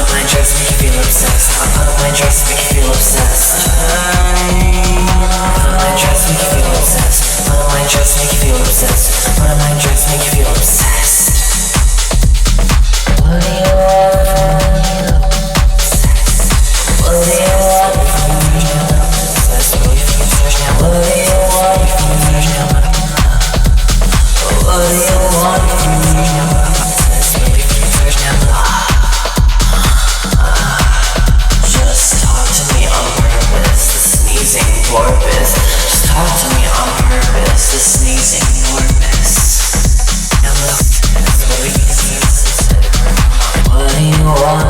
of my drugs make you feel obsessed. All of my drugs make you feel obsessed. All of my drugs make you feel obsessed. All of my drugs make you feel obsessed. All of my drugs make you feel obsessed. What do you want from me? What do you want from me? Obsessed. What do you want from me? What do you want from me? Just talk to me on purpose, the sneezing porpoise. Just talk to me on purpose, the sneezing porpoise. What do you want?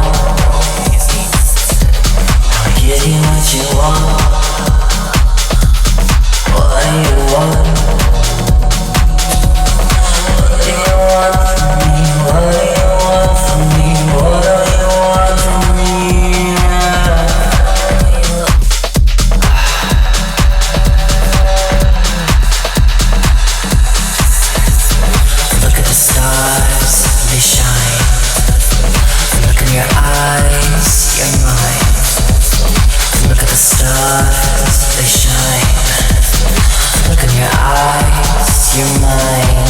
I'll give you what you want. What do you want? What do you want from me? What do you want from me? What do you want from me? Look at the stars, they shine. Look in your eyes, you're mine. Look at the stars, they shine. Look in your eyes, you're mine.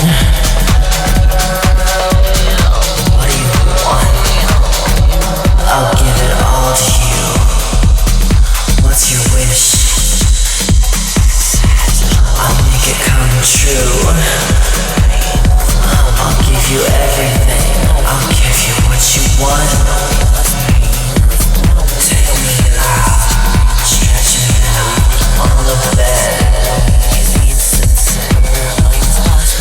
What do you want? I'll give it all to you. What's your wish? I'll make it come true. I'll give you everything. I'll give you what you want. Take me out, stretch me out on the bed.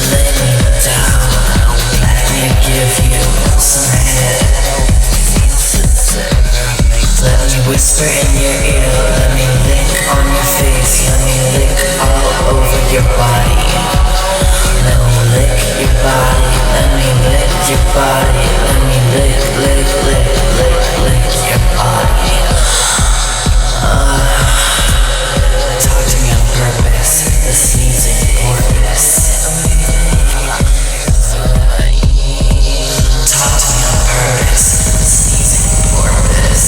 Lay me down, let me give you some head. Let me whisper in your ear, let me lick on your face, let me lick all over your body. Let me lick your body, let me lick your body, let me lick your body. Talk to me on purpose, the sneezing porpoise. Talk to me on purpose, the sneezing porpoise.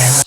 See